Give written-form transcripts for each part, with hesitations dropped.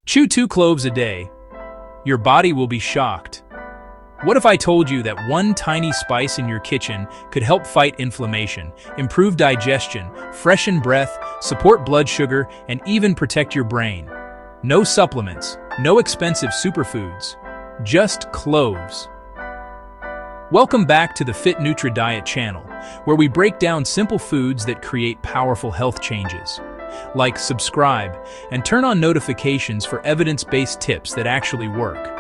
Chew 2 cloves a day. Your body will be shocked. What if I told you that one tiny spice in your kitchen could help fight inflammation, improve digestion, freshen breath, support blood sugar, and even protect your brain? No supplements, no expensive superfoods, just cloves. Welcome back to the FitNutriDiet channel, where we break down simple foods that create powerful health changes. Like, subscribe, and turn on notifications for evidence-based tips that actually work.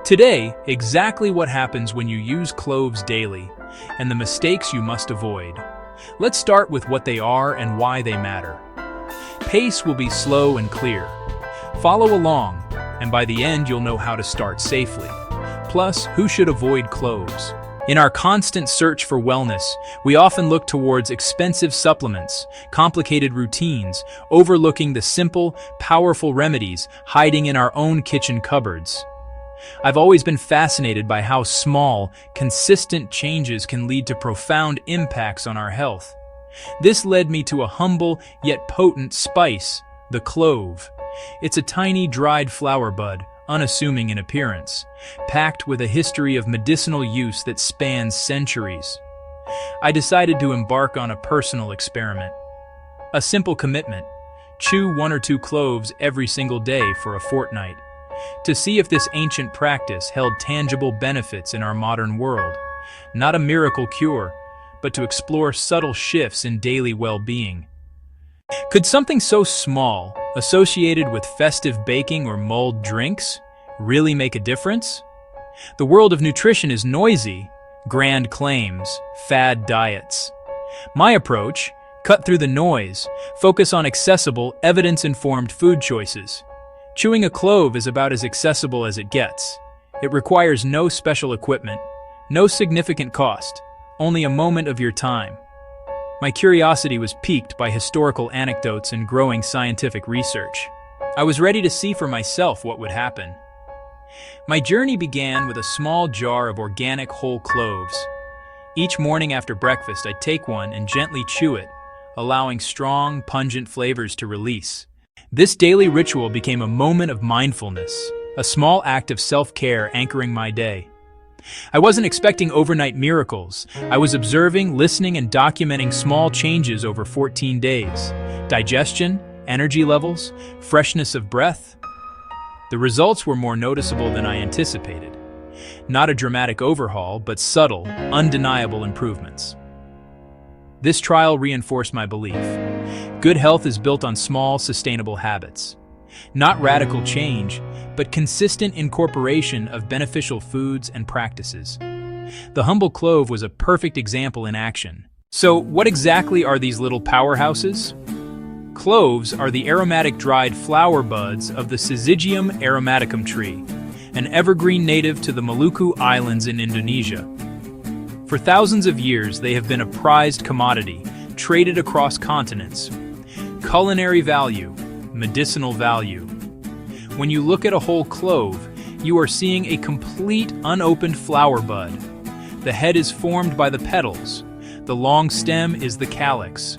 Today, exactly what happens when you use cloves daily, and the mistakes you must avoid. Let's start with what they are and why they matter. Pace will be slow and clear. Follow along, and by the end you'll know how to start safely. Plus, who should avoid cloves? In our constant search for wellness, we often look towards expensive supplements, complicated routines, overlooking the simple, powerful remedies hiding in our own kitchen cupboards. I've always been fascinated by how small, consistent changes can lead to profound impacts on our health. This led me to a humble yet potent spice, the clove. It's a tiny dried flower bud, unassuming in appearance, packed with a history of medicinal use that spans centuries. I decided to embark on a personal experiment. A simple commitment: chew 1 or 2 cloves every single day for a fortnight, to see if this ancient practice held tangible benefits in our modern world. Not a miracle cure, but to explore subtle shifts in daily well-being. Could something so small, associated with festive baking or mulled drinks, really make a difference? The world of nutrition is noisy: grand claims, fad diets. My approach: cut through the noise, focus on accessible, evidence-informed food choices. Chewing a clove is about as accessible as it gets. It requires no special equipment, no significant cost, only a moment of your time. My curiosity was piqued by historical anecdotes and growing scientific research. I was ready to see for myself what would happen. My journey began with a small jar of organic whole cloves. Each morning after breakfast, I'd take one and gently chew it, allowing strong, pungent flavors to release. This daily ritual became a moment of mindfulness, a small act of self-care anchoring my day. I wasn't expecting overnight miracles. I was observing, listening, and documenting small changes over 14 days. Digestion, energy levels, freshness of breath. The results were more noticeable than I anticipated. Not a dramatic overhaul, but subtle, undeniable improvements. This trial reinforced my belief. Good health is built on small, sustainable habits. Not radical change, but consistent incorporation of beneficial foods and practices. The humble clove was a perfect example in action. So, what exactly are these little powerhouses? Cloves are the aromatic dried flower buds of the Syzygium aromaticum tree, an evergreen native to the Maluku Islands in Indonesia. For thousands of years, they have been a prized commodity, traded across continents. Culinary value, medicinal value. When you look at a whole clove, you are seeing a complete unopened flower bud. The head is formed by the petals. The long stem is the calyx.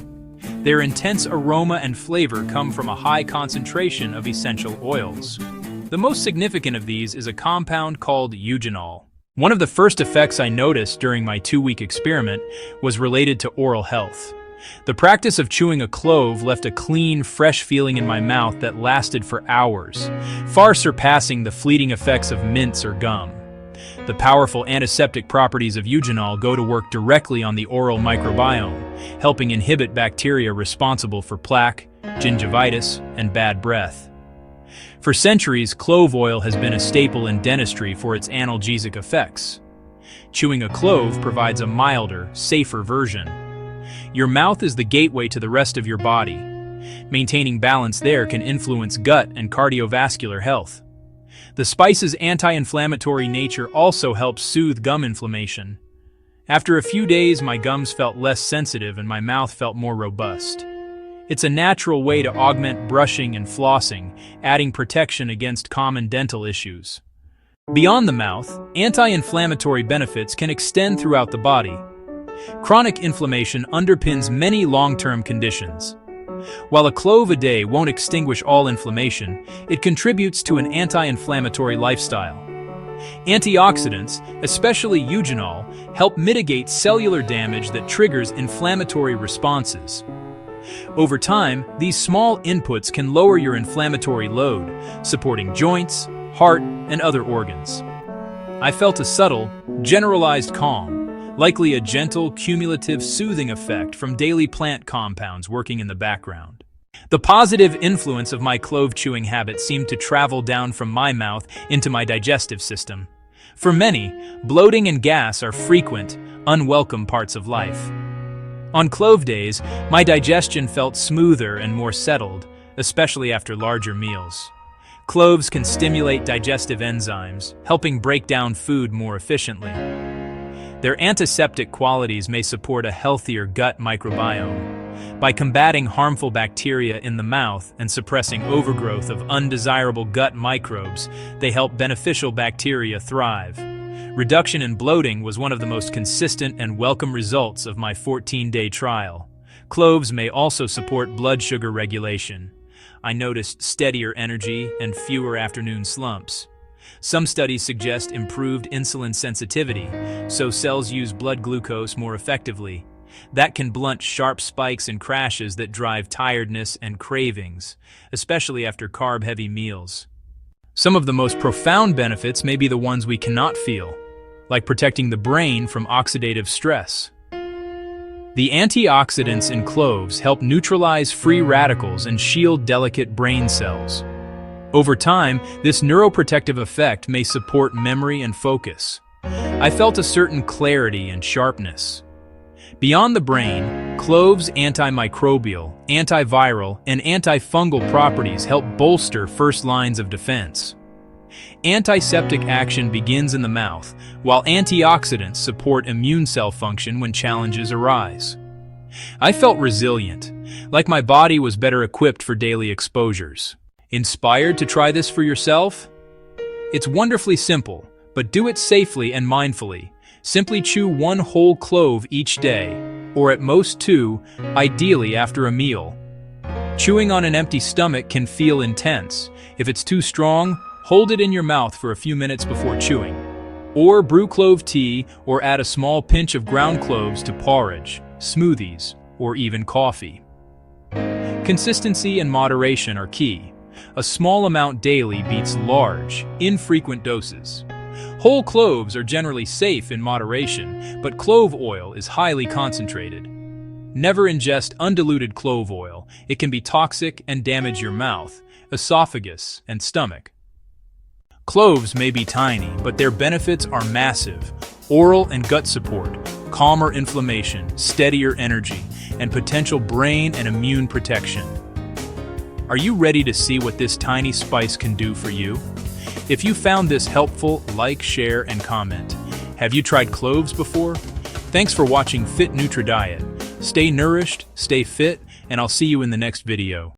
Their intense aroma and flavor come from a high concentration of essential oils. The most significant of these is a compound called eugenol. One of the first effects I noticed during my 2-week experiment was related to oral health. The practice of chewing a clove left a clean, fresh feeling in my mouth that lasted for hours, far surpassing the fleeting effects of mints or gum. The powerful antiseptic properties of eugenol go to work directly on the oral microbiome, helping inhibit bacteria responsible for plaque, gingivitis, and bad breath. For centuries, clove oil has been a staple in dentistry for its analgesic effects. Chewing a clove provides a milder, safer version. Your mouth is the gateway to the rest of your body. Maintaining balance there can influence gut and cardiovascular health. The spice's anti-inflammatory nature also helps soothe gum inflammation. After a few days, my gums felt less sensitive and my mouth felt more robust. It's a natural way to augment brushing and flossing, adding protection against common dental issues. Beyond the mouth, anti-inflammatory benefits can extend throughout the body. Chronic inflammation underpins many long-term conditions. While a clove a day won't extinguish all inflammation, it contributes to an anti-inflammatory lifestyle. Antioxidants, especially eugenol, help mitigate cellular damage that triggers inflammatory responses. Over time, these small inputs can lower your inflammatory load, supporting joints, heart, and other organs. I felt a subtle, generalized calm, likely a gentle, cumulative soothing effect from daily plant compounds working in the background. The positive influence of my clove chewing habit seemed to travel down from my mouth into my digestive system. For many, bloating and gas are frequent, unwelcome parts of life. On clove days, my digestion felt smoother and more settled, especially after larger meals. Cloves can stimulate digestive enzymes, helping break down food more efficiently. Their antiseptic qualities may support a healthier gut microbiome. By combating harmful bacteria in the mouth and suppressing overgrowth of undesirable gut microbes, they help beneficial bacteria thrive. Reduction in bloating was one of the most consistent and welcome results of my 14-day trial. Cloves may also support blood sugar regulation. I noticed steadier energy and fewer afternoon slumps. Some studies suggest improved insulin sensitivity, so cells use blood glucose more effectively. That can blunt sharp spikes and crashes that drive tiredness and cravings, especially after carb-heavy meals. Some of the most profound benefits may be the ones we cannot feel, like protecting the brain from oxidative stress. The antioxidants in cloves help neutralize free radicals and shield delicate brain cells. Over time, this neuroprotective effect may support memory and focus. I felt a certain clarity and sharpness. Beyond the brain, cloves' antimicrobial, antiviral, and antifungal properties help bolster first lines of defense. Antiseptic action begins in the mouth, while antioxidants support immune cell function when challenges arise. I felt resilient, like my body was better equipped for daily exposures. Inspired to try this for yourself? It's wonderfully simple, but do it safely and mindfully. Simply chew one whole clove each day, or at most two, ideally after a meal. Chewing on an empty stomach can feel intense. If it's too strong, hold it in your mouth for a few minutes before chewing. Or brew clove tea or add a small pinch of ground cloves to porridge, smoothies, or even coffee. Consistency and moderation are key. A small amount daily beats large, infrequent doses. Whole cloves are generally safe in moderation, but clove oil is highly concentrated. Never ingest undiluted clove oil. It can be toxic and damage your mouth, esophagus, and stomach. Cloves may be tiny, but their benefits are massive. Oral and gut support, calmer inflammation, steadier energy, and potential brain and immune protection. Are you ready to see what this tiny spice can do for you? If you found this helpful, like, share, and comment. Have you tried cloves before? Thanks for watching FitNutriDiet. Stay nourished, stay fit, and I'll see you in the next video.